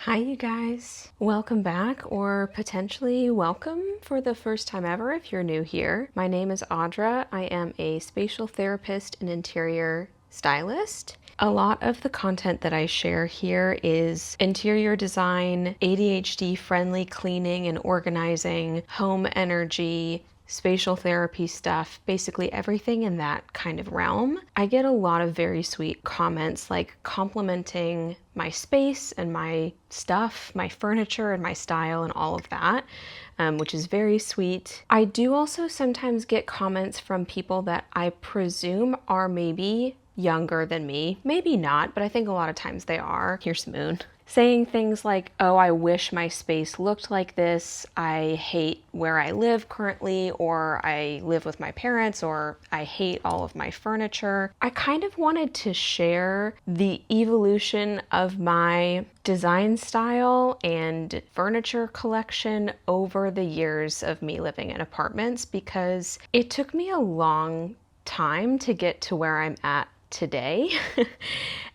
Hi, you guys. Welcome back, or potentially welcome for the first time ever if you're new here. My name is Audra. I am a spatial therapist and interior stylist. A lot of the content that I share here is interior design, ADHD friendly cleaning and organizing, home energy, spatial therapy stuff, basically everything in that kind of realm. I get a lot of very sweet comments like complimenting my space and my stuff, my furniture and my style and all of that, which is very sweet. I do also sometimes get comments from people that I presume are maybe younger than me. Maybe not, but I think a lot of times they are. Here's Moon. Saying things like, oh, I wish my space looked like this. I hate where I live currently, or I live with my parents, or I hate all of my furniture. I kind of wanted to share the evolution of my design style and furniture collection over the years of me living in apartments, because it took me a long time to get to where I'm at today.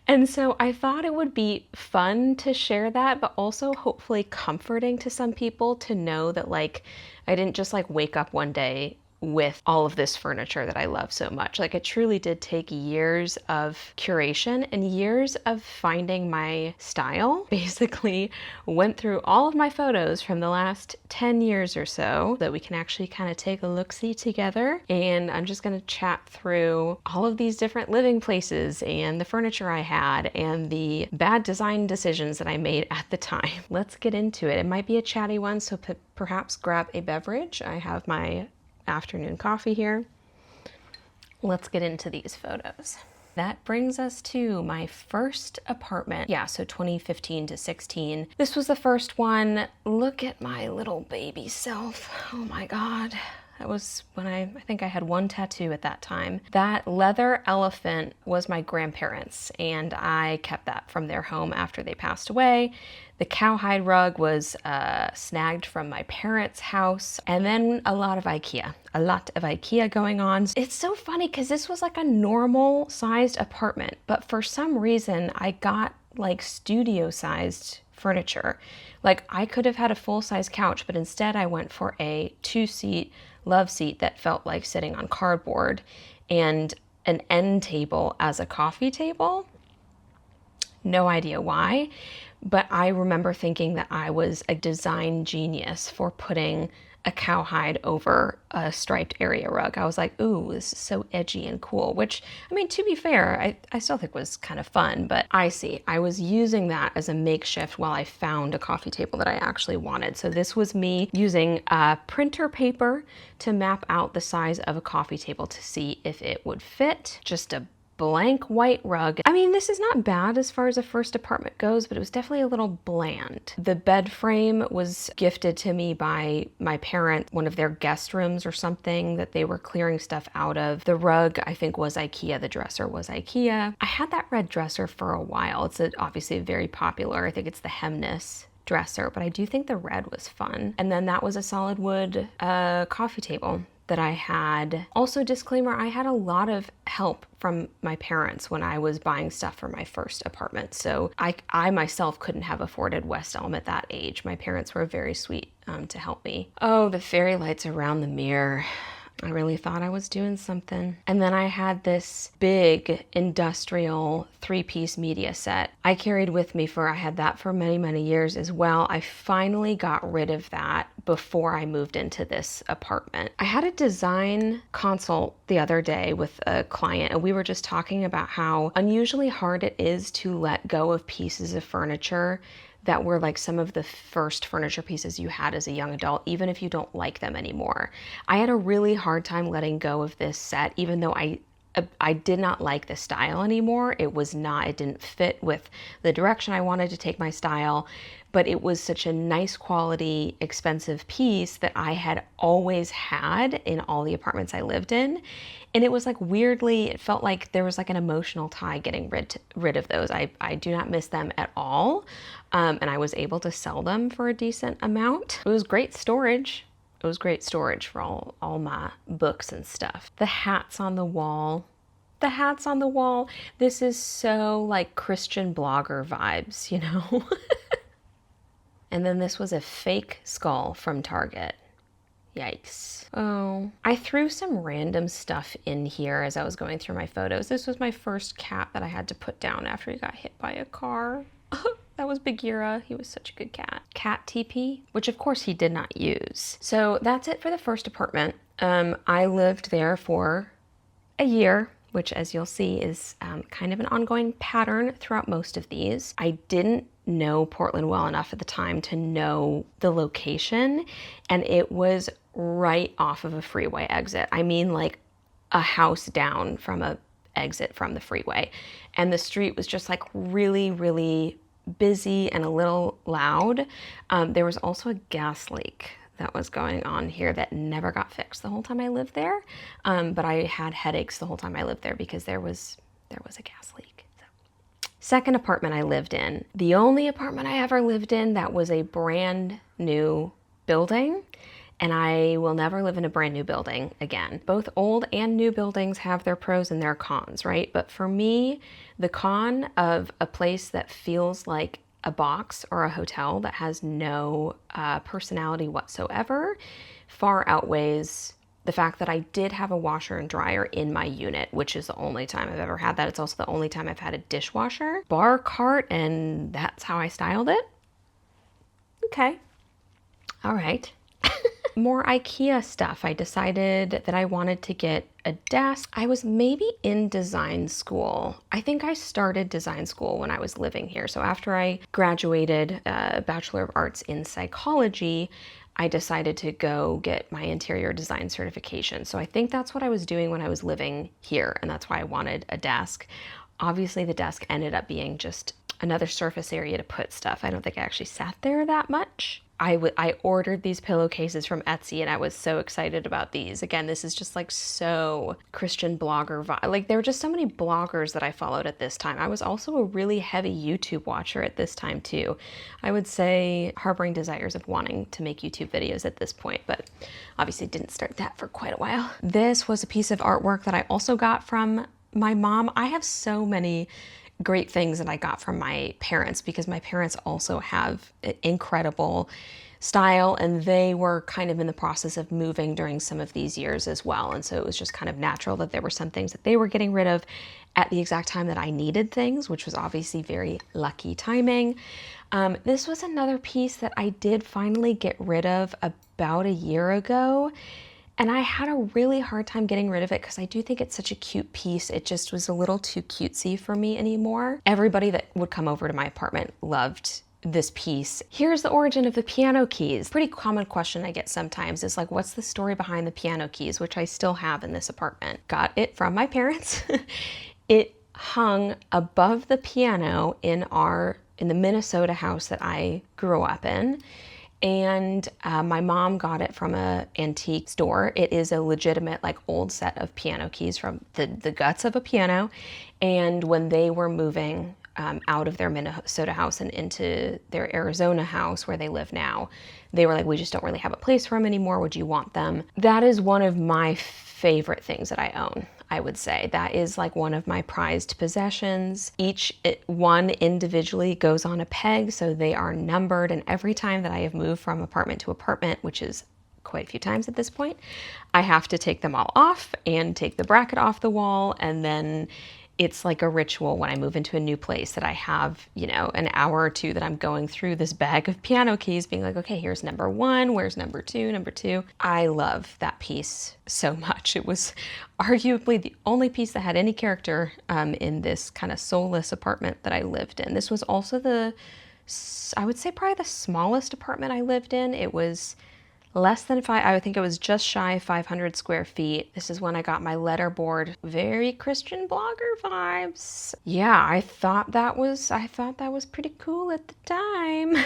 And so I thought it would be fun to share that, but also hopefully comforting to some people to know that I didn't just wake up one day with all of this furniture that I love so much. It truly did take years of curation and years of finding my style. Basically went through all of my photos from the last 10 years or so that we can actually kind of take a look-see together. And I'm just going to chat through all of these different living places and the furniture I had and the bad design decisions that I made at the time. Let's get into it. It might be a chatty one, so perhaps grab a beverage. I have my afternoon coffee here. Let's get into these photos. That brings us to my first apartment. Yeah, so 2015 to 16. This was the first one. Look at my little baby self. Oh my God. That was when I think I had one tattoo at that time. That leather elephant was my grandparents', and I kept that from their home after they passed away. The cowhide rug was snagged from my parents' house, and then a lot of IKEA going on. It's so funny because this was like a normal sized apartment, but for some reason I got studio sized furniture. I could have had a full-size couch, but instead I went for a 2-seat love seat that felt like sitting on cardboard and an end table as a coffee table. No idea why, but I remember thinking that I was a design genius for putting a cowhide over a striped area rug. I was like, ooh, this is so edgy and cool, which, I mean, to be fair, I still think was kind of fun, but I was using that as a makeshift while I found a coffee table that I actually wanted. So this was me using printer paper to map out the size of a coffee table to see if it would fit. Just a blank white rug. I mean, this is not bad as far as a first apartment goes, but it was definitely a little bland. The bed frame was gifted to me by my parents, one of their guest rooms or something that they were clearing stuff out of. The rug, I think, was IKEA. The dresser was IKEA. I had that red dresser for a while. It's obviously very popular. I think it's the Hemness dresser, but I do think the red was fun. And then that was a solid wood coffee table that I had. Also, disclaimer, I had a lot of help from my parents when I was buying stuff for my first apartment. So I myself couldn't have afforded West Elm at that age. My parents were very sweet to help me. Oh, the fairy lights around the mirror. I really thought I was doing something. And then I had this big industrial 3-piece media set I carried with me I had that for many, many years as well. I finally got rid of that before I moved into this apartment. I had a design consult the other day with a client, and we were just talking about how unusually hard it is to let go of pieces of furniture that were some of the first furniture pieces you had as a young adult, even if you don't like them anymore. I had a really hard time letting go of this set, even though I did not like the style anymore. It didn't fit with the direction I wanted to take my style, but it was such a nice quality, expensive piece that I had always had in all the apartments I lived in. And it was weirdly, it felt like there was an emotional tie getting rid of those. I do not miss them at all. And I was able to sell them for a decent amount. It was great storage. It was great storage for all my books and stuff. The hats on the wall. This is so Christian blogger vibes, you know? And then this was a fake skull from Target. Yikes. Oh, I threw some random stuff in here as I was going through my photos. This was my first cat that I had to put down after he got hit by a car. That was Bagheera. He was such a good cat. Cat TP, which of course he did not use. So that's it for the first apartment. I lived there for a year, which as you'll see is kind of an ongoing pattern throughout most of these. I didn't know Portland well enough at the time to know the location, and it was right off of a freeway exit. I mean, like a house down from a exit from the freeway. And the street was just like really, really busy and a little loud. There was also a gas leak that was going on here that never got fixed the whole time I lived there. But I had headaches the whole time I lived there because there was a gas leak. So. Second apartment I lived in, the only apartment I ever lived in that was a brand new building. And I will never live in a brand new building again. Both old and new buildings have their pros and their cons, right? But for me, the con of a place that feels like a box or a hotel that has no personality whatsoever far outweighs the fact that I did have a washer and dryer in my unit, which is the only time I've ever had that. It's also the only time I've had a dishwasher, bar cart, and that's how I styled it. Okay. All right. More IKEA stuff. I decided that I wanted to get a desk. I was maybe in design school. I think I started design school when I was living here. So after I graduated Bachelor of Arts in Psychology, I decided to go get my interior design certification. So I think that's what I was doing when I was living here, and that's why I wanted a desk. Obviously, the desk ended up being just another surface area to put stuff. I don't think I actually sat there that much. I ordered these pillowcases from Etsy, and I was so excited about these. Again, this is just like so Christian blogger vibe. Like there were just so many bloggers that I followed at this time. I was also a really heavy YouTube watcher at this time too. I would say harboring desires of wanting to make YouTube videos at this point, but obviously didn't start that for quite a while. This was a piece of artwork that I also got from my mom. I have so many great things that I got from my parents because my parents also have incredible style, and they were kind of in the process of moving during some of these years as well. And so it was just kind of natural that there were some things that they were getting rid of at the exact time that I needed things, which was obviously very lucky timing. This was another piece that I did finally get rid of about a year ago. And I had a really hard time getting rid of it because I do think it's such a cute piece. It just was a little too cutesy for me anymore. Everybody that would come over to my apartment loved this piece. Here's the origin of the piano keys. Pretty common question I get sometimes is like, what's the story behind the piano keys, which I still have in this apartment. Got it from my parents. It hung above the piano in the Minnesota house that I grew up in. And my mom got it from an antique store. It is a legitimate, like, old set of piano keys from the guts of a piano. And when they were moving out of their Minnesota house and into their Arizona house where they live now, they were like, we just don't really have a place for them anymore. Would you want them? That is one of my favorite things that I own. I would say that is like one of my prized possessions. One individually goes on a peg, so they are numbered. And every time that I have moved from apartment to apartment, which is quite a few times at this point, I have to take them all off and take the bracket off the wall. And then it's like a ritual when I move into a new place that I have, an hour or two that I'm going through this bag of piano keys being like, okay, here's number one, where's number two? I love that piece so much. It was arguably the only piece that had any character in this kind of soulless apartment that I lived in. This was also I would say probably the smallest apartment I lived in. It was less than I think it was just shy of 500 square feet. This is when I got my letterboard. Very Christian blogger vibes. Yeah, I thought that was pretty cool at the time.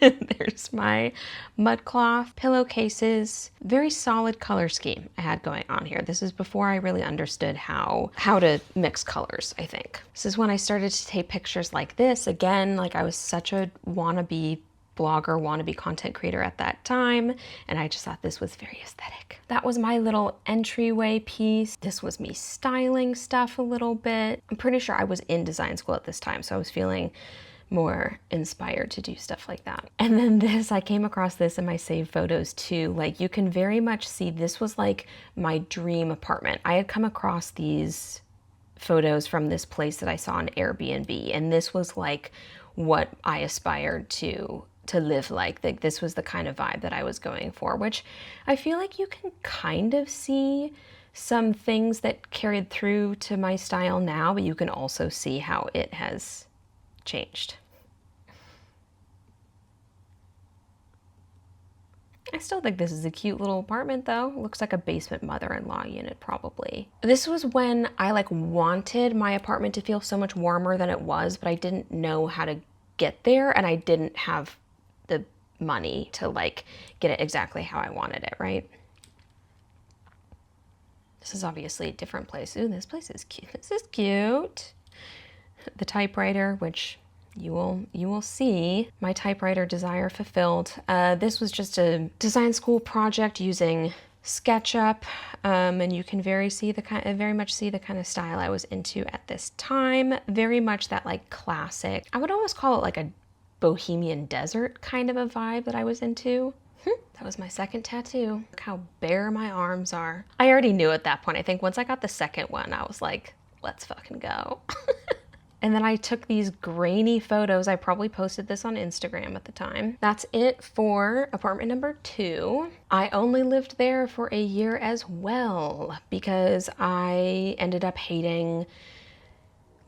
There's my mudcloth pillowcases. Very solid color scheme I had going on here. This is before I really understood how to mix colors, I think. This is when I started to take pictures like this. Again, like I was such a wannabe blogger, wannabe content creator at that time, and I just thought this was very aesthetic. That was my little entryway piece. This was me styling stuff a little bit. I'm pretty sure I was in design school at this time, so I was feeling more inspired to do stuff like that. And then this, I came across this in my saved photos too. Like you can very much see this was like my dream apartment. I had come across these photos from this place that I saw on Airbnb, and this was like what I aspired to live like. This was the kind of vibe that I was going for, which I feel like you can kind of see some things that carried through to my style now, but you can also see how it has changed. I still think this is a cute little apartment though. It looks like a basement mother-in-law unit probably. This was when I like wanted my apartment to feel so much warmer than it was, but I didn't know how to get there, and I didn't have the money to like get it exactly how I wanted it, right? This is obviously a different place. Ooh, this place is cute. This is cute. The typewriter, which you will see my typewriter desire fulfilled. This was just a design school project using SketchUp, and you can very much see the kind of style I was into at this time. Very much that like classic, I would almost call it like a bohemian desert kind of a vibe that I was into. That was my second tattoo. Look how bare my arms are. I already knew at that point. I think once I got the second one, I was like, let's fucking go. And then I took these grainy photos. I probably posted this on Instagram at the time. That's it for apartment number 2. I only lived there for a year as well because I ended up hating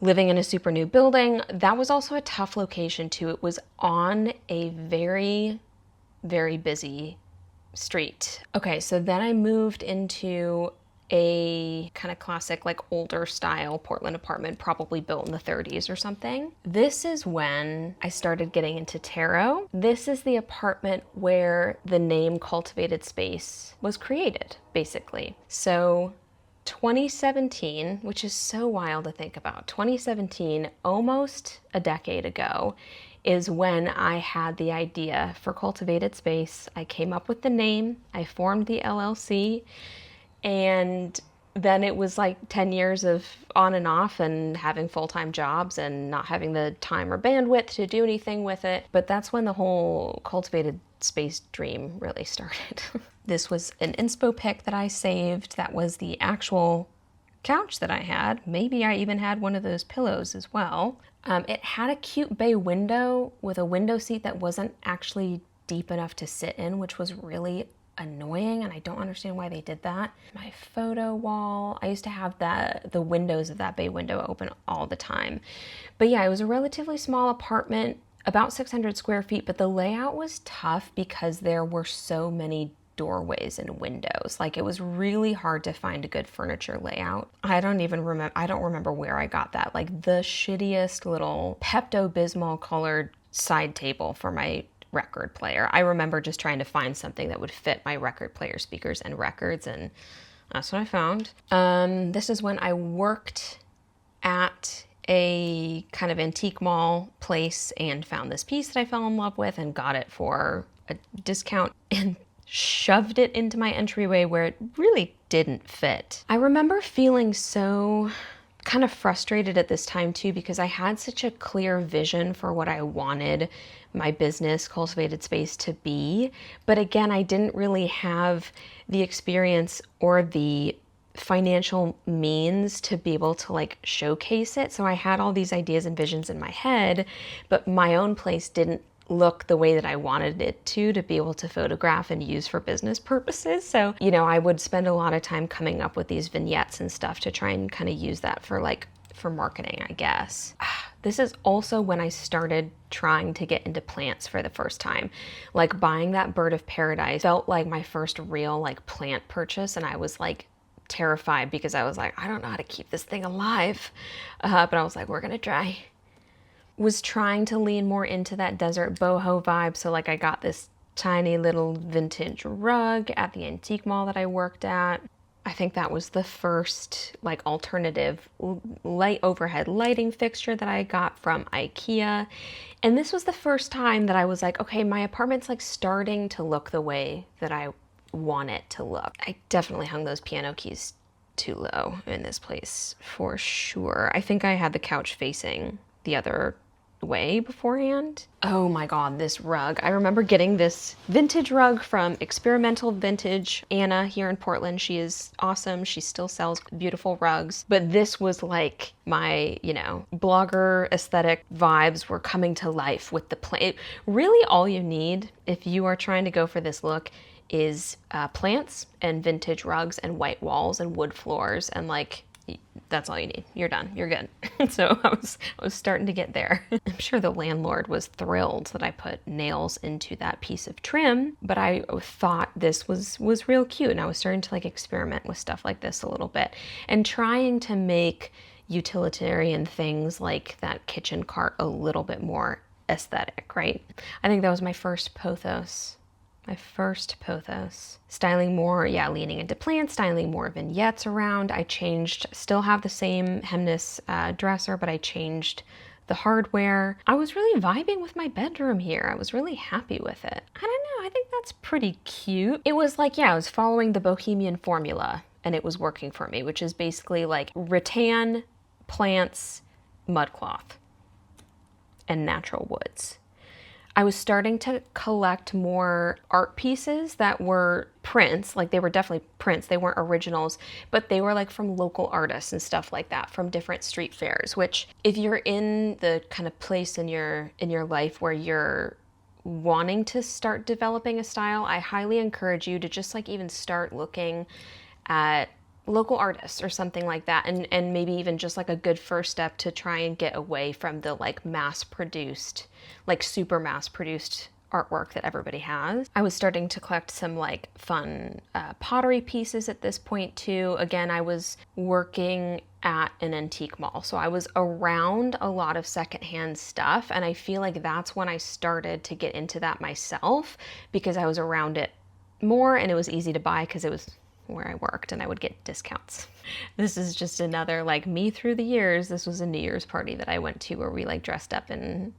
living in a super new building. That was also a tough location too. It was on a very, very busy street. Okay, so then I moved into a kind of classic, like older style Portland apartment, probably built in the 30s or something. This is when I started getting into tarot. This is the apartment where the name Cultivated Space was created, basically. So 2017, which is so wild to think about, 2017, almost a decade ago, is when I had the idea for Cultivated Space. I came up with the name, I formed the LLC, and then it was like 10 years of on and off and having full-time jobs and not having the time or bandwidth to do anything with it. But that's when the whole Cultivated Space dream really started. This was an inspo pic that I saved. That was the actual couch that I had. Maybe I even had one of those pillows as well. It had a cute bay window with a window seat that wasn't actually deep enough to sit in, which was really annoying, and I don't understand why they did that. My photo wall, I used to have the windows of that bay window open all the time. But yeah, it was a relatively small apartment, about 600 square feet, but the layout was tough because there were so many doorways and windows. Like it was really hard to find a good furniture layout. I don't remember where I got that. Like the shittiest little Pepto-Bismol colored side table for my record player. I remember just trying to find something that would fit my record player speakers and records, and that's what I found. This is when I worked at a kind of antique mall place and found this piece that I fell in love with and got it for a discount and shoved it into my entryway where it really didn't fit. I remember feeling so kind of frustrated at this time too, because I had such a clear vision for what I wanted my business Cultivated Space to be. But again, I didn't really have the experience or the financial means to be able to like showcase it. So I had all these ideas and visions in my head, but my own place didn't look the way that I wanted it to be able to photograph and use for business purposes. So, you know, I would spend a lot of time coming up with these vignettes and stuff to try and kind of use that for marketing, I guess. This is also when I started trying to get into plants for the first time. Like buying that bird of paradise felt like my first real like plant purchase, and I was like terrified because I was like, I don't know how to keep this thing alive. But I was like, we're gonna try. Was trying to lean more into that desert boho vibe. So like I got this tiny little vintage rug at the antique mall that I worked at. I think that was the first like alternative light overhead lighting fixture that I got from IKEA. And this was the first time that I was like, okay, my apartment's like starting to look the way that I want it to look. I definitely hung those piano keys too low in this place for sure. I think I had the couch facing the other way beforehand. Oh my god, this rug. I remember getting this vintage rug from Experimental Vintage Anna here in Portland. She is awesome. She still sells beautiful rugs. But this was like my, blogger aesthetic vibes were coming to life with the plant. Really all you need if you are trying to go for this look is plants and vintage rugs and white walls and wood floors, and like that's all you need. You're done. You're good. So I was starting to get there. I'm sure the landlord was thrilled that I put nails into that piece of trim, but I thought this was real cute, and I was starting to like experiment with stuff like this a little bit and trying to make utilitarian things like that kitchen cart a little bit more aesthetic, right? I think that was my first pothos. Styling more, leaning into plants, styling more vignettes around. I changed, still have the same hemness dresser, but I changed the hardware. I was really vibing with my bedroom here. I was really happy with it. I don't know, I think that's pretty cute. It was like, I was following the bohemian formula and it was working for me, which is basically like rattan, plants, mud cloth, and natural woods. I was starting to collect more art pieces that were prints, like they were definitely prints, they weren't originals, but they were like from local artists and stuff like that, from different street fairs, which if you're in the kind of place in your life where you're wanting to start developing a style, I highly encourage you to just like even start looking at local artists or something like that, and maybe even just like a good first step to try and get away from the like mass-produced, like super mass-produced artwork that everybody has. I was starting to collect some like fun pottery pieces at this point too. Again, I was working at an antique mall, so I was around a lot of secondhand stuff, and I feel like that's when I started to get into that myself, because I was around it more and it was easy to buy because it was where I worked and I would get discounts. This is just another like me through the years. This was a New Year's party that I went to where we like dressed up in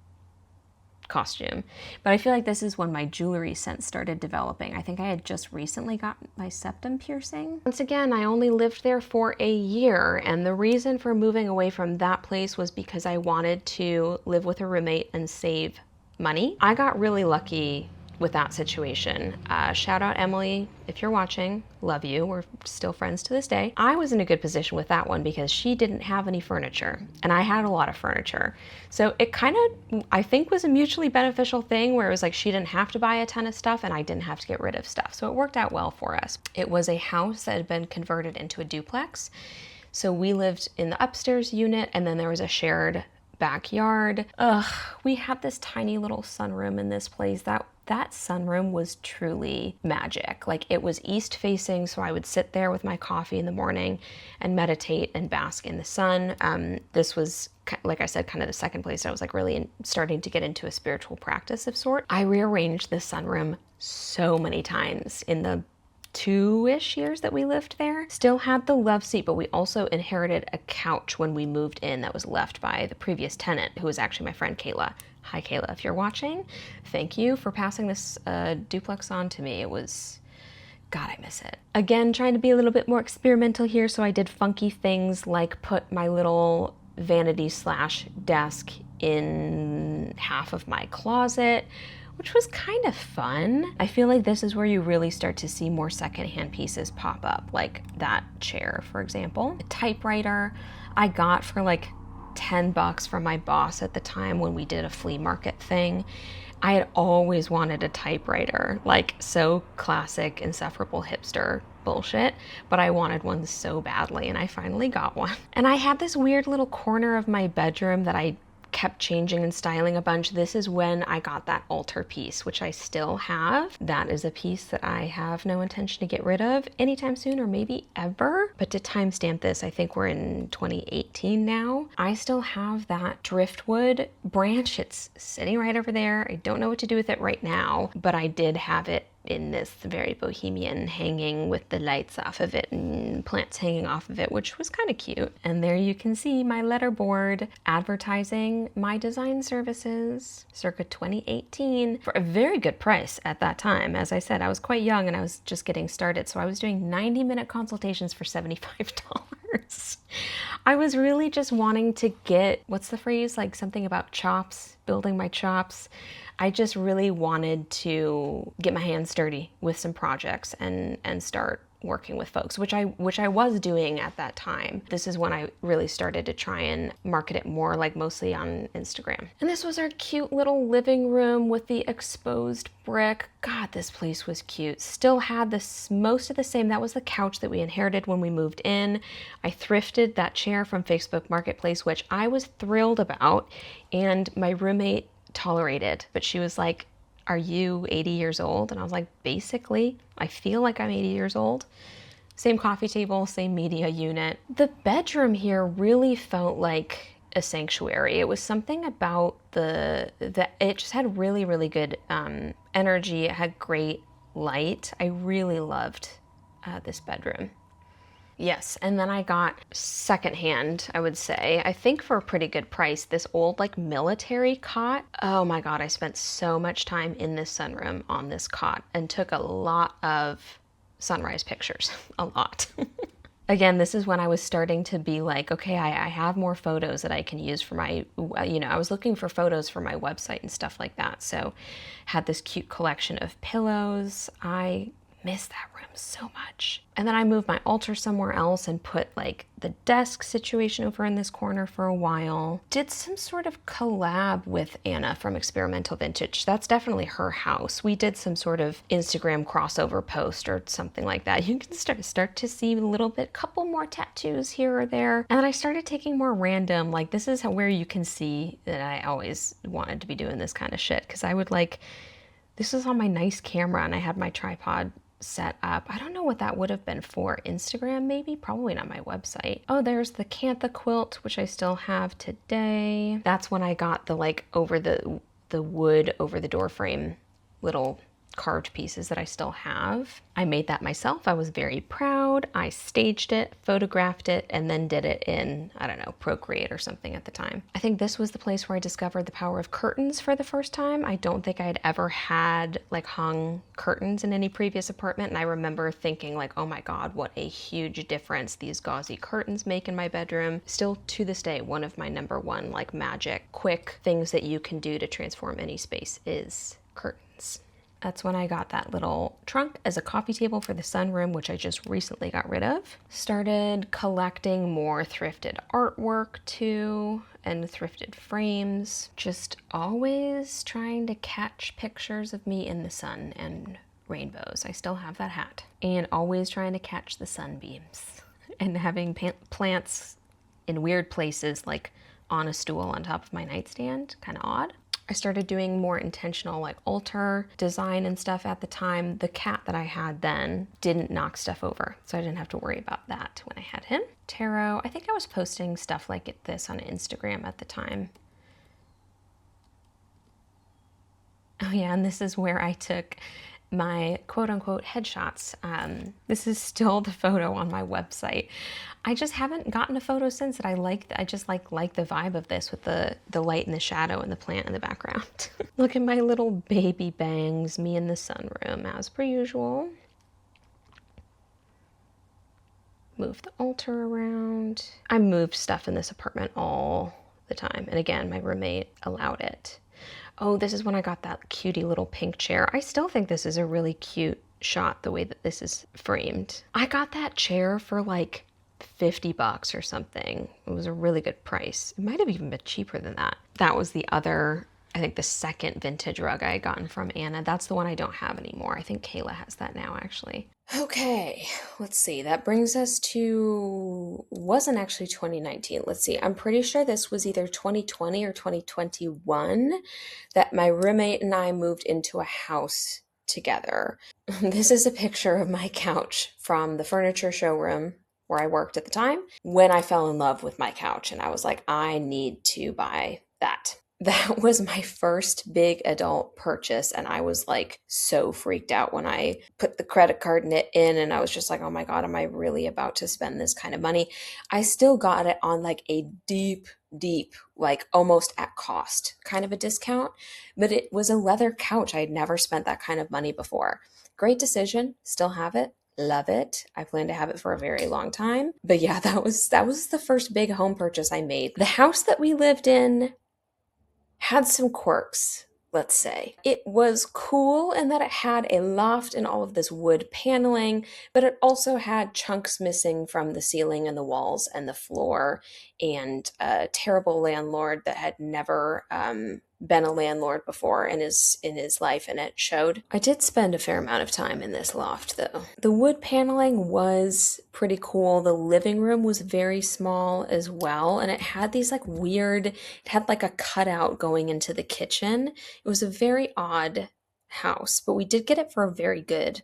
costume. But I feel like this is when my jewelry sense started developing. I think I had just recently got my septum piercing. Once again, I only lived there for a year, and the reason for moving away from that place was because I wanted to live with a roommate and save money. I got really lucky with that situation. Shout out Emily, if you're watching, love you. We're still friends to this day. I was in a good position with that one because she didn't have any furniture and I had a lot of furniture. So it kind of, I think, was a mutually beneficial thing where it was like she didn't have to buy a ton of stuff and I didn't have to get rid of stuff. So it worked out well for us. It was a house that had been converted into a duplex. So we lived in the upstairs unit and then there was a shared backyard. We had this tiny little sunroom in this place. That sunroom was truly magic. Like, it was east facing, so I would sit there with my coffee in the morning and meditate and bask in the sun. This was, like I said, kind of the second place I was like really starting to get into a spiritual practice of sort. I rearranged the sunroom so many times in the 2-ish years that we lived there. Still had the love seat, but we also inherited a couch when we moved in that was left by the previous tenant, who was actually my friend Kayla. Hi Kayla, if you're watching, thank you for passing this duplex on to me. It was, God, I miss it. Again, trying to be a little bit more experimental here, so I did funky things like put my little vanity / desk in half of my closet, which was kind of fun. I feel like this is where you really start to see more secondhand pieces pop up, like that chair, for example. A typewriter I got for like $10 from my boss at the time when we did a flea market thing. I had always wanted a typewriter, like so classic, insufferable hipster bullshit, but I wanted one so badly and I finally got one. And I had this weird little corner of my bedroom that I kept changing and styling a bunch. This is when I got that altar piece, which I still have. That is a piece that I have no intention to get rid of anytime soon, or maybe ever. But to timestamp this, I think we're in 2018 now. I still have that driftwood branch. It's sitting right over there. I don't know what to do with it right now, but I did have it in this very bohemian hanging with the lights off of it and plants hanging off of it, which was kind of cute. And there you can see my letterboard advertising my design services circa 2018 for a very good price at that time. As I said, I was quite young and I was just getting started, so I was doing 90-minute consultations for $75. I was really just wanting to get, what's the phrase? Like something about chops, building my chops. I just really wanted to get my hands dirty with some projects and start working with folks, which I was doing at that time. This is when I really started to try and market it more, like mostly on Instagram. And this was our cute little living room with the exposed brick. God, this place was cute. Still had this most of the same. That was the couch that we inherited when we moved in. I thrifted that chair from Facebook Marketplace, which I was thrilled about, and my roommate tolerated, but she was like, "Are you 80 years old?" And I was like, "Basically, I feel like I'm 80 years old." Same coffee table, same media unit. The bedroom here really felt like a sanctuary. It was something about it just had really, really good energy. It had great light. I really loved this bedroom. Yes, and then I got secondhand, I would say, I think for a pretty good price, this old like military cot. Oh my God, I spent so much time in this sunroom on this cot and took a lot of sunrise pictures, a lot. Again, this is when I was starting to be like, okay, I have more photos that I can use for my, I was looking for photos for my website and stuff like that. So had this cute collection of pillows. I miss that room so much. And then I moved my altar somewhere else and put like the desk situation over in this corner for a while. Did some sort of collab with Anna from Experimental Vintage. That's definitely her house. We did some sort of Instagram crossover post or something like that. You can start to see a little bit, couple more tattoos here or there. And then I started taking more random, like this is where you can see that I always wanted to be doing this kind of shit, because I would like, this was on my nice camera and I had my tripod set up. I don't know what that would have been for. Instagram maybe? Probably not my website. Oh, there's the Cantha quilt, which I still have today. That's when I got the like over the wood over the door frame little carved pieces that I still have. I made that myself. I was very proud. I staged it, photographed it, and then did it in, I don't know, Procreate or something at the time. I think this was the place where I discovered the power of curtains for the first time. I don't think I had ever had like hung curtains in any previous apartment, and I remember thinking like, oh my God, what a huge difference these gauzy curtains make in my bedroom. Still to this day, one of my number one like magic, quick things that you can do to transform any space is curtains. That's when I got that little trunk as a coffee table for the sunroom, which I just recently got rid of. Started collecting more thrifted artwork too, and thrifted frames. Just always trying to catch pictures of me in the sun and rainbows. I still have that hat. And always trying to catch the sunbeams. And having plants in weird places, like on a stool on top of my nightstand, kind of odd. I started doing more intentional like altar design and stuff at the time. The cat that I had then didn't knock stuff over, so I didn't have to worry about that when I had him. Tarot, I think I was posting stuff like this on Instagram at the time. Oh yeah, and this is where I took my quote-unquote headshots. This is still the photo on my website. I just haven't gotten a photo since that I just like the vibe of this with the light and the shadow and the plant in the background. Look at my little baby bangs, me in the sunroom as per usual. Move the altar around. I moved stuff in this apartment all the time, and again, my roommate allowed it. Oh, this is when I got that cutie little pink chair. I still think this is a really cute shot, the way that this is framed. I got that chair for like $50 or something. It was a really good price. It might have even been cheaper than that. That was the other, I think the second vintage rug I had gotten from Anna. That's the one I don't have anymore. I think Kayla has that now, actually. Okay, let's see. That brings us to, wasn't actually 2019. Let's see. I'm pretty sure this was either 2020 or 2021 that my roommate and I moved into a house together. This is a picture of my couch from the furniture showroom where I worked at the time when I fell in love with my couch, and I was like, I need to buy that. That was my first big adult purchase, and I was like so freaked out when I put the credit card in, and I was just like, oh my God, am I really about to spend this kind of money? I still got it on like a deep, like almost at cost kind of a discount, but it was a leather couch. I had never spent that kind of money before. Great decision, still have it. love it. I plan to have it for a very long time. But yeah, that was the first big home purchase I made. The house that we lived in had some quirks, let's say. It was cool in that it had a loft and all of this wood paneling, but it also had chunks missing from the ceiling and the walls and the floor, and a terrible landlord that had never been a landlord before in his life, and it showed. I did spend a fair amount of time in this loft though. The wood paneling was pretty cool. The living room was very small as well, and it had these like weird, it had like a cutout going into the kitchen. It was a very odd house, but we did get it for a very good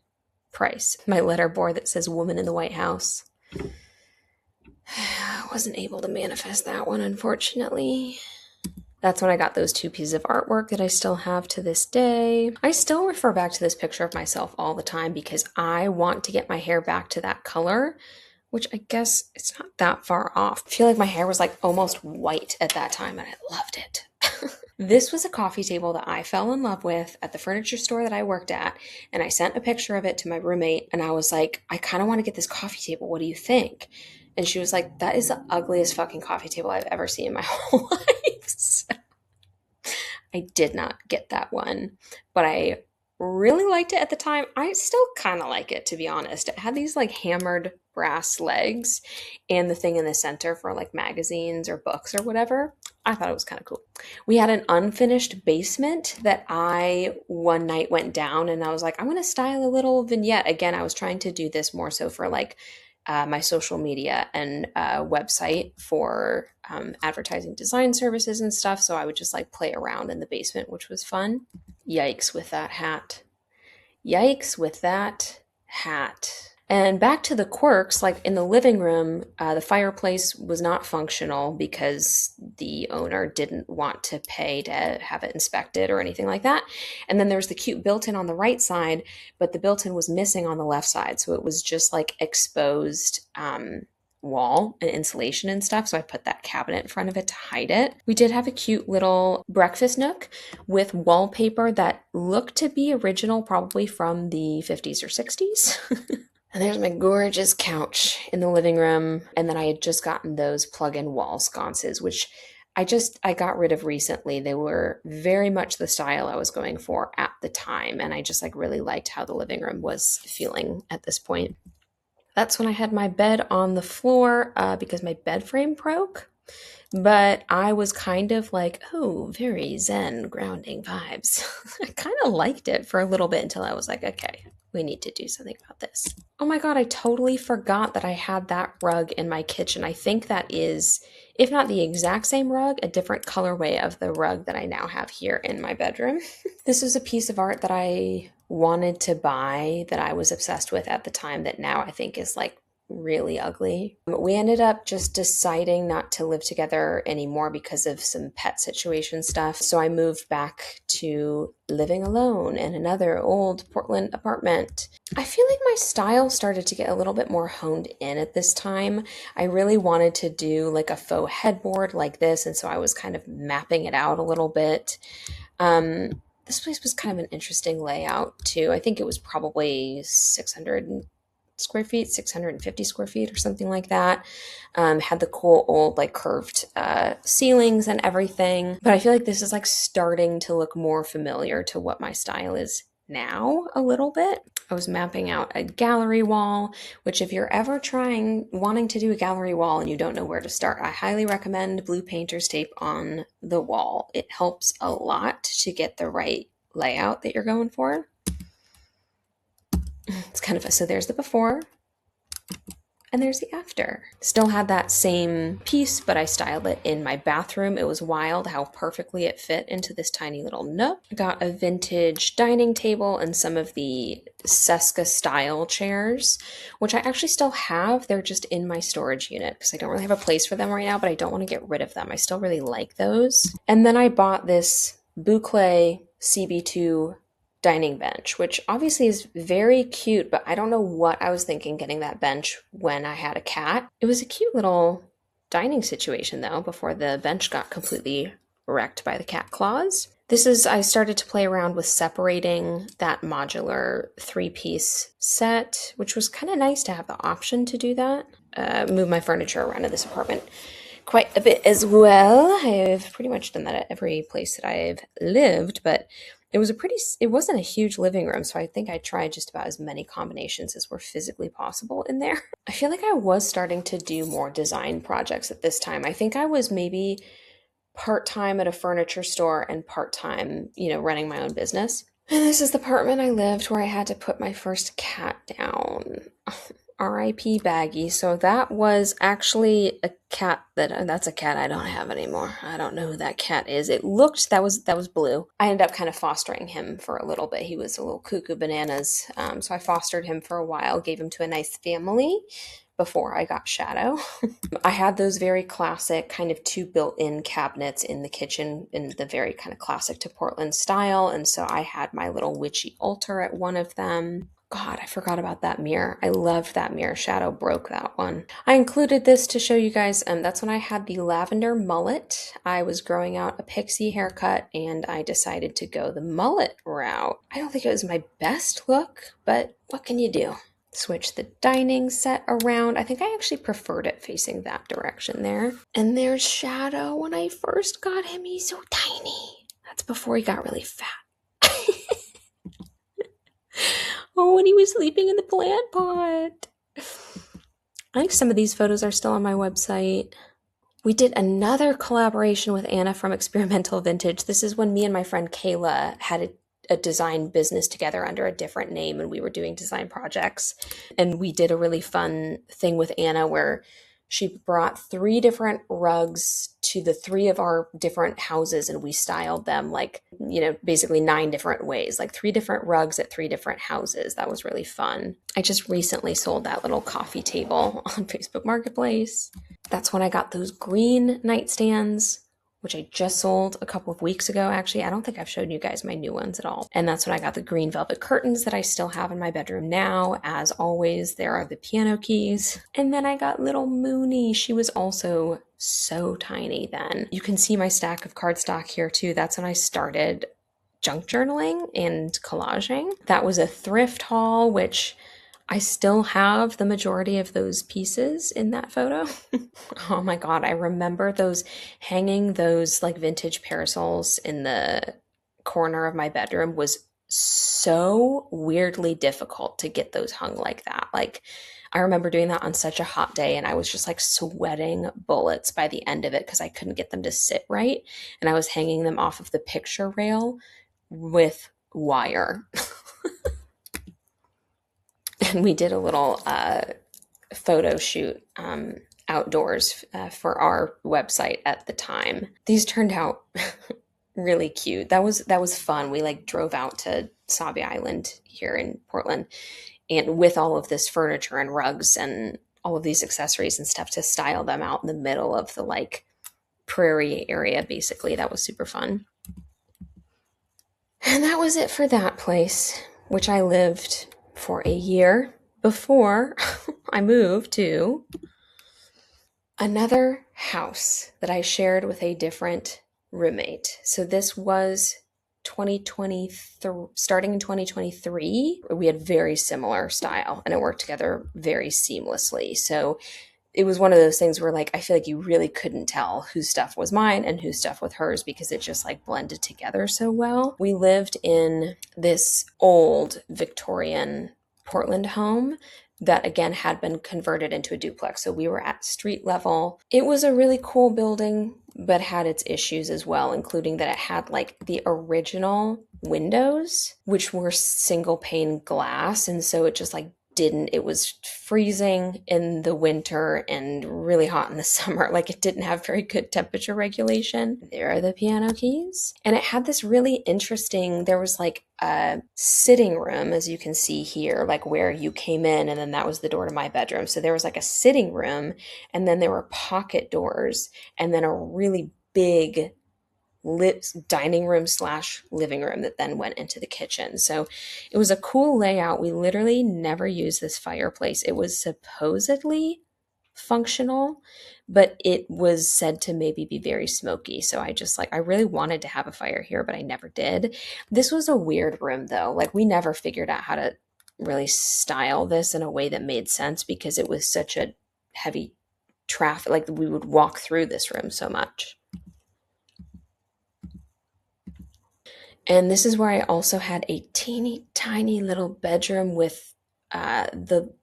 price. My letterboard that says woman in the White House. I wasn't able to manifest that one, unfortunately. That's when I got those 2 pieces of artwork that I still have to this day. I still refer back to this picture of myself all the time because I want to get my hair back to that color, which I guess it's not that far off. I feel like my hair was like almost white at that time and I loved it. This was a coffee table that I fell in love with at the furniture store that I worked at, and I sent a picture of it to my roommate and I was like, I kind of want to get this coffee table. What do you think? And she was like, that is the ugliest fucking coffee table I've ever seen in my whole life. So I did not get that one, but I really liked it at the time. I still kind of like it, to be honest. It had these like hammered brass legs and the thing in the center for like magazines or books or whatever. I thought it was kind of cool. We had an unfinished basement that I one night went down and I was like, I'm going to style a little vignette. Again, I was trying to do this more so for like my social media and website for advertising design services and stuff. So I would just like play around in the basement, which was fun. Yikes with that hat. Yikes with that hat. And back to the quirks, like in the living room, the fireplace was not functional because the owner didn't want to pay to have it inspected or anything like that. And then there was the cute built-in on the right side, but the built-in was missing on the left side. So it was just like exposed wall and insulation and stuff. So I put that cabinet in front of it to hide it. We did have a cute little breakfast nook with wallpaper that looked to be original, probably from the 50s or 60s. And there's my gorgeous couch in the living room. And then I had just gotten those plug-in wall sconces, which I got rid of recently. They were very much the style I was going for at the time. And I just like really liked how the living room was feeling at this point. That's when I had my bed on the floor because my bed frame broke. But I was kind of like, oh, very zen grounding vibes. I kind of liked it for a little bit until I was like, okay, we need to do something about this. Oh my God, I totally forgot that I had that rug in my kitchen. I think that is, if not the exact same rug, a different colorway of the rug that I now have here in my bedroom. This was a piece of art that I wanted to buy that I was obsessed with at the time that now I think is like really ugly. We ended up just deciding not to live together anymore because of some pet situation stuff. So I moved back to living alone in another old Portland apartment. I feel like my style started to get a little bit more honed in at this time. I really wanted to do like a faux headboard like this, and so I was kind of mapping it out a little bit. This place was kind of an interesting layout too. I think it was probably 600 square feet, 650 square feet or something like that. Had the cool old like curved ceilings and everything. But I feel like this is like starting to look more familiar to what my style is now a little bit. I was mapping out a gallery wall, which if you're ever wanting to do a gallery wall and you don't know where to start, I highly recommend blue painter's tape on the wall. It helps a lot to get the right layout that you're going for. It's kind of so there's the before and there's the after. Still had that same piece, but I styled it in my bathroom. It was wild how perfectly it fit into this tiny little nook. I got a vintage dining table and some of the Seska style chairs, which I actually still have. They're just in my storage unit because I don't really have a place for them right now, but I don't want to get rid of them. I still really like those. And then I bought this Boucle CB2 dining bench, which obviously is very cute, but I don't know what I was thinking getting that bench when I had a cat. It was a cute little dining situation though, before the bench got completely wrecked by the cat claws. I started to play around with separating that modular 3-piece set, which was kind of nice to have the option to do that. Move my furniture around in this apartment quite a bit as well. I've pretty much done that at every place that I've lived, but it wasn't a huge living room, so I think I tried just about as many combinations as were physically possible in there. I feel like I was starting to do more design projects at this time. I think I was maybe part-time at a furniture store and part-time, running my own business. And this is the apartment I lived where I had to put my first cat down. R.I.P. Baggy. So that was actually a cat that's a cat I don't have anymore. I don't know who that cat is. That was Blue. I ended up kind of fostering him for a little bit. He was a little cuckoo bananas. So I fostered him for a while, gave him to a nice family before I got Shadow. I had those very classic kind of 2 built-in cabinets in the kitchen in the very kind of classic to Portland style. And so I had my little witchy altar at one of them. God, I forgot about that mirror. I loved that mirror. Shadow broke that one. I included this to show you guys, that's when I had the lavender mullet. I was growing out a pixie haircut and I decided to go the mullet route. I don't think it was my best look, but what can you do? Switch the dining set around. I think I actually preferred it facing that direction there. And there's Shadow. When I first got him, he's so tiny. That's before he got really fat. Oh, and he was sleeping in the plant pot. I think some of these photos are still on my website. We did another collaboration with Anna from Experimental Vintage. This is when me and my friend Kayla had a design business together under a different name, and we were doing design projects. And we did a really fun thing with Anna where she brought 3 different rugs to the 3 of our different houses, and we styled them basically 9 different ways, like 3 different rugs at 3 different houses. That was really fun. I just recently sold that little coffee table on Facebook Marketplace. That's when I got those green nightstands, which I just sold a couple of weeks ago. Actually, I don't think I've shown you guys my new ones at all. And that's when I got the green velvet curtains that I still have in my bedroom now. As always, there are the piano keys. And then I got little Mooney. She was also so tiny then. You can see my stack of cardstock here too. That's when I started junk journaling and collaging. That was a thrift haul, which I still have the majority of those pieces in that photo. Oh my God, I remember hanging those like vintage parasols in the corner of my bedroom was so weirdly difficult to get those hung like that. Like, I remember doing that on such a hot day and I was just like sweating bullets by the end of it because I couldn't get them to sit right. And I was hanging them off of the picture rail with wire. And we did a little photo shoot outdoors for our website at the time. These turned out really cute. That was fun. We drove out to Sabi Island here in Portland, and with all of this furniture and rugs and all of these accessories and stuff to style them out in the middle of the prairie area. Basically, that was super fun. And that was it for that place, which I lived for a year before I moved to another house that I shared with a different roommate. So this was 2023, starting in 2023. We had very similar style and it worked together very seamlessly. So it was one of those things where I feel like you really couldn't tell whose stuff was mine and whose stuff was hers because it just blended together so well. We lived in this old Victorian Portland home that again had been converted into a duplex. So we were at street level. It was a really cool building, but had its issues as well, including that it had the original windows, which were single pane glass. And so it just it was freezing in the winter and really hot in the summer. It didn't have very good temperature regulation. There are the piano keys. And it had this really interesting, there was a sitting room, as you can see here, where you came in, and then that was the door to my bedroom. So there was a sitting room, and then there were pocket doors, and then a really big lit dining room / living room that then went into the kitchen. So it was a cool layout. We literally never used this fireplace. It was supposedly functional, but it was said to maybe be very smoky. So I really wanted to have a fire here, but I never did. This was a weird room though. Like we never figured out how to really style this in a way that made sense because it was such a heavy traffic. Like we would walk through this room so much. And this is where I also had a teeny tiny little bedroom with the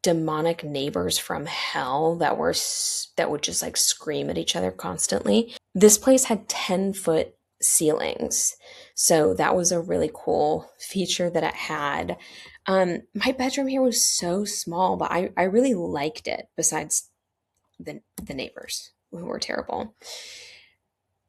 demonic neighbors from hell that would just like scream at each other constantly. This place had 10-foot ceilings. So that was a really cool feature that it had. My bedroom here was so small, but I really liked it besides the neighbors who were terrible.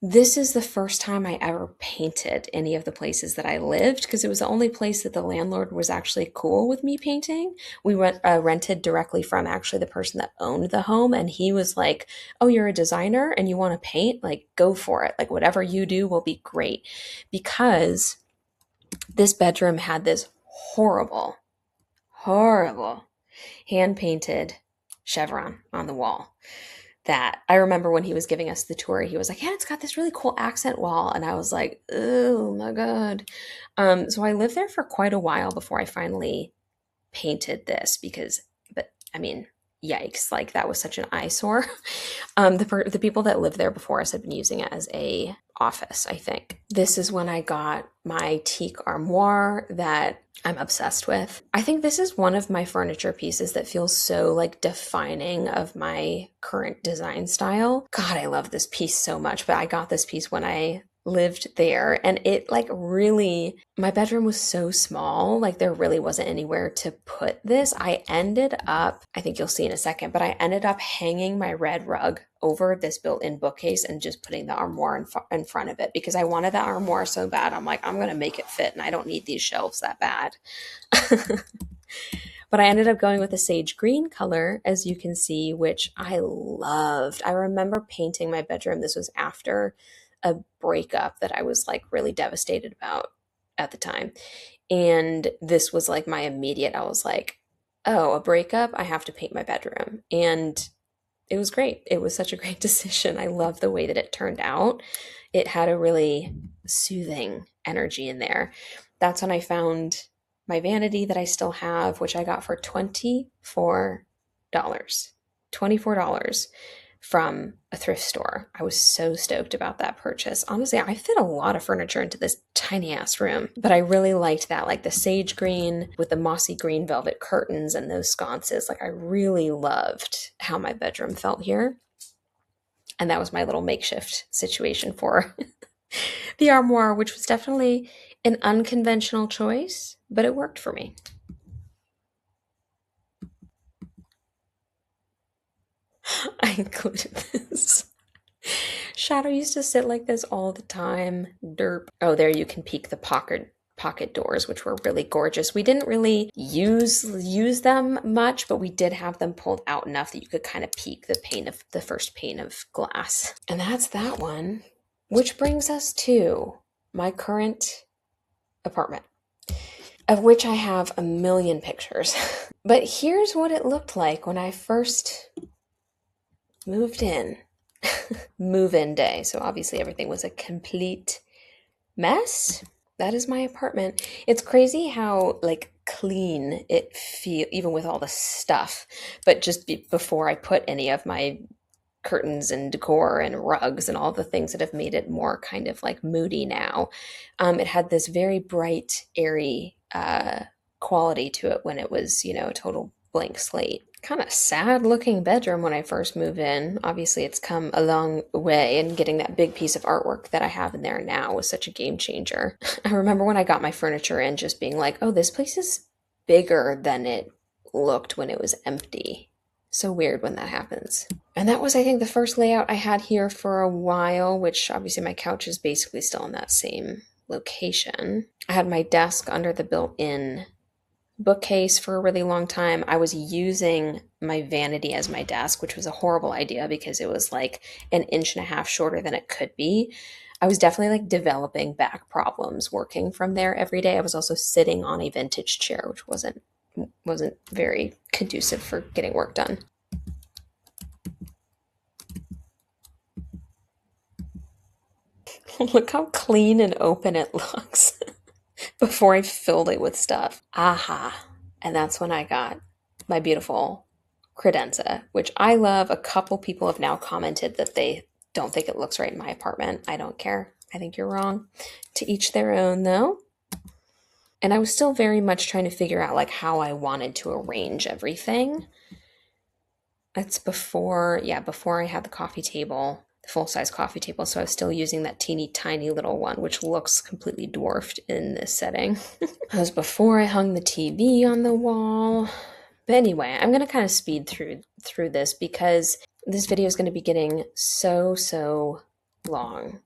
This is the first time I ever painted any of the places that I lived because it was the only place that the landlord was actually cool with me painting. We rented directly from actually the person that owned the home, and he was like, "Oh, you're a designer and you want to paint? Like, go for it. Like, whatever you do will be great." Because this bedroom had this horrible, horrible hand painted chevron on the wall that I remember when he was giving us the tour, he was like, "Yeah, it's got this really cool accent wall." And I was like, "Oh my God." So I lived there for quite a while before I finally painted this but I mean, yikes, like that was such an eyesore. The people that lived there before us had been using it as a office, I think. This is when I got my teak armoire that I'm obsessed with. I think this is one of my furniture pieces that feels so like defining of my current design style. God, I love this piece so much, but I got this piece when I lived there, and it like really, my bedroom was so small, like there really wasn't anywhere to put this. I think you'll see in a second, but I ended up hanging my red rug over this built-in bookcase and just putting the armoire in front of it because I wanted the armoire so bad. I'm like, I'm gonna make it fit and I don't need these shelves that bad. But I ended up going with a sage green color, as you can see, which I loved. I remember painting my bedroom. This was after a breakup that I was like really devastated about at the time. And this was like my immediate, I was like, oh, a breakup, I have to paint my bedroom. And it was great. It was such a great decision. I love the way that it turned out. It had a really soothing energy in there. That's when I found my vanity that I still have, which I got for $24. $24 from a thrift store. I was so stoked about that purchase. Honestly, I fit a lot of furniture into this tiny ass room, but I really liked that, like the sage green with the mossy green velvet curtains and those sconces. Like I really loved how my bedroom felt here. And that was my little makeshift situation for the armoire, which was definitely an unconventional choice, but it worked for me. I included this. Shadow used to sit like this all the time. Derp. Oh, there you can peek the pocket doors, which were really gorgeous. We didn't really use them much, but we did have them pulled out enough that you could kind of peek the first pane of glass. And that's that one. Which brings us to my current apartment, of which I have a million pictures. But here's what it looked like when I first moved in. Move-in day. So obviously everything was a complete mess. That is my apartment. It's crazy how like clean it feels, even with all the stuff. But just before I put any of my curtains and decor and rugs and all the things that have made it more kind of like moody now, it had this very bright, airy quality to it when it was, a total blank slate. Kind of sad looking bedroom when I first moved in. Obviously, it's come a long way, and getting that big piece of artwork that I have in there now was such a game changer. I remember when I got my furniture in just being like, oh, this place is bigger than it looked when it was empty. So weird when that happens. And that was, I think, the first layout I had here for a while, which obviously my couch is basically still in that same location. I had my desk under the built-in bookcase for a really long time. I was using my vanity as my desk, which was a horrible idea because it was like an inch and a half shorter than it could be. I was definitely like developing back problems working from there every day. I was also sitting on a vintage chair, which wasn't very conducive for getting work done. Look how clean and open it looks before I filled it with stuff. Aha. And that's when I got my beautiful credenza, which I love. A couple people have now commented that they don't think it looks right in my apartment. I don't care. I think you're wrong. To each their own, though. And I was still very much trying to figure out like how I wanted to arrange everything. That's before I had the coffee table, the full-size coffee table. So I was still using that teeny tiny little one, which looks completely dwarfed in this setting. That was before I hung the TV on the wall. But anyway, I'm going to kind of speed through this because this video is going to be getting so long.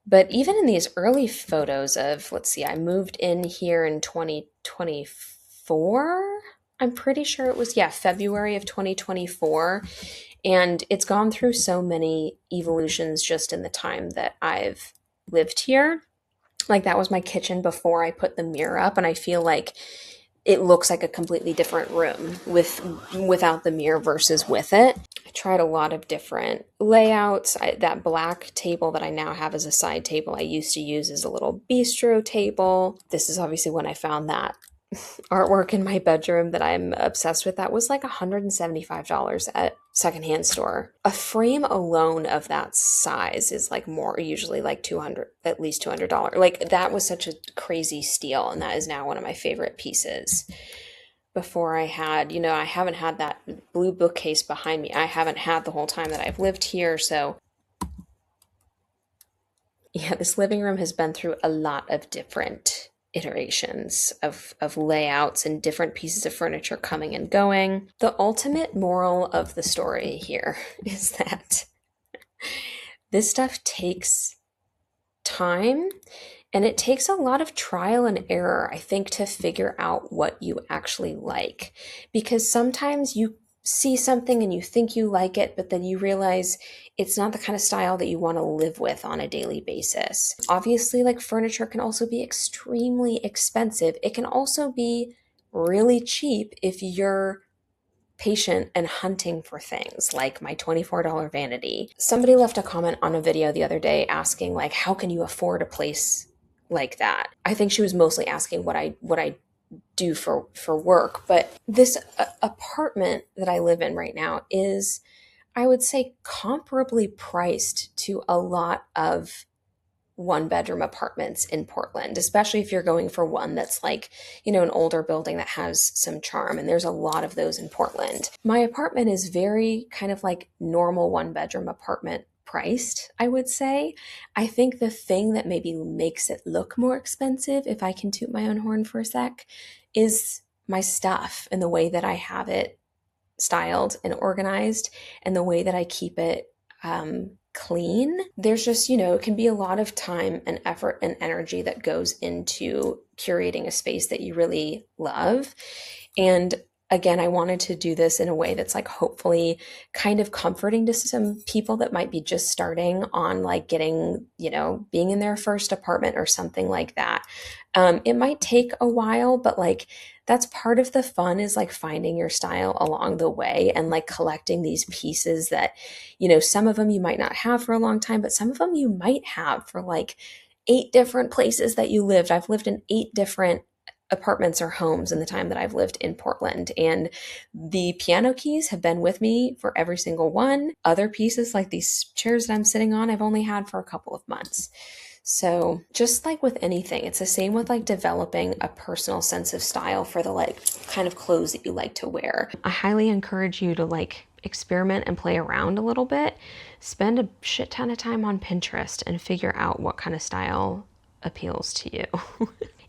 But even in these early photos of, let's see, I moved in here in 2024. I'm pretty sure it was, February of 2024. And it's gone through so many evolutions just in the time that I've lived here. Like that was my kitchen before I put the mirror up. And I feel like it looks like a completely different room without the mirror versus with it. I tried a lot of different layouts. That black table that I now have as a side table, I used to use as a little bistro table. This is obviously when I found that artwork in my bedroom that I'm obsessed with. That was like $175 at secondhand store. A frame alone of that size is like usually like $200, at least $200. Like that was such a crazy steal, and that is now one of my favorite pieces. Before I had, I haven't had that blue bookcase behind me. I haven't had the whole time that I've lived here. So yeah, this living room has been through a lot of different iterations of layouts and different pieces of furniture coming and going. The ultimate moral of the story here is that this stuff takes time, and it takes a lot of trial and error, I think, to figure out what you actually like. Because sometimes you see something and you think you like it, but then you realize it's not the kind of style that you want to live with on a daily basis. Obviously, like furniture can also be extremely expensive. It can also be really cheap if you're patient and hunting for things like my $24 vanity. Somebody left a comment on a video the other day asking like, how can you afford a place like that? I think she was mostly asking what I do for work, but this apartment that I live in right now is, I would say, comparably priced to a lot of one-bedroom apartments in Portland, especially if you're going for one that's like, an older building that has some charm, and there's a lot of those in Portland. My apartment is very kind of like normal one-bedroom apartment priced, I would say. I think the thing that maybe makes it look more expensive, if I can toot my own horn for a sec, is my stuff and the way that I have it styled and organized and the way that I keep it clean. There's just, it can be a lot of time and effort and energy that goes into curating a space that you really love. And again, I wanted to do this in a way that's like hopefully kind of comforting to some people that might be just starting on like getting, being in their first apartment or something like that. It might take a while, but like that's part of the fun, is like finding your style along the way and like collecting these pieces that, some of them you might not have for a long time, but some of them you might have for like 8 different places that you lived. I've lived in 8 different apartments or homes in the time that I've lived in Portland, and the piano keys have been with me for every single one. Other pieces like these chairs that I'm sitting on, I've only had for a couple of months. So just like with anything, it's the same with like developing a personal sense of style for the like kind of clothes that you like to wear. I highly encourage you to like experiment and play around a little bit. Spend a shit ton of time on Pinterest and figure out what kind of style appeals to you.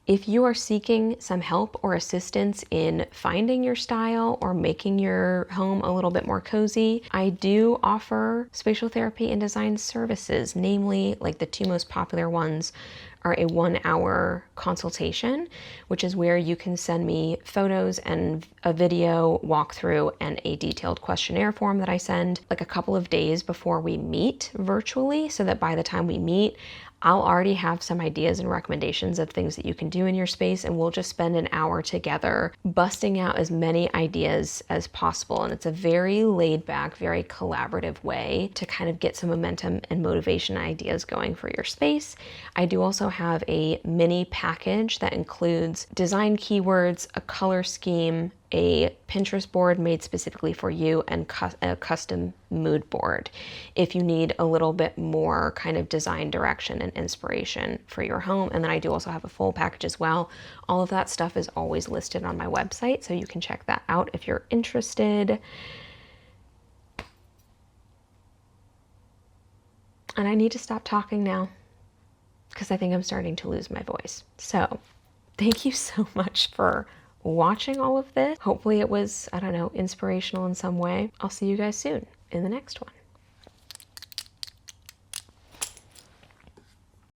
If you are seeking some help or assistance in finding your style or making your home a little bit more cozy, I do offer spatial therapy and design services. Namely, like the 2 most popular ones are a 1-hour consultation, which is where you can send me photos and a video walkthrough and a detailed questionnaire form that I send like a couple of days before we meet virtually, so that by the time we meet, I'll already have some ideas and recommendations of things that you can do in your space, and we'll just spend an hour together busting out as many ideas as possible. And it's a very laid back, very collaborative way to kind of get some momentum and motivation ideas going for your space. I do also have a mini package that includes design keywords, a color scheme, a Pinterest board made specifically for you, and a custom mood board if you need a little bit more kind of design direction and inspiration for your home. And then I do also have a full package as well. All of that stuff is always listed on my website, so you can check that out if you're interested. And I need to stop talking now because I think I'm starting to lose my voice. So thank you so much for watching all of this. Hopefully it was, I don't know, inspirational in some way. I'll see you guys soon in the next one.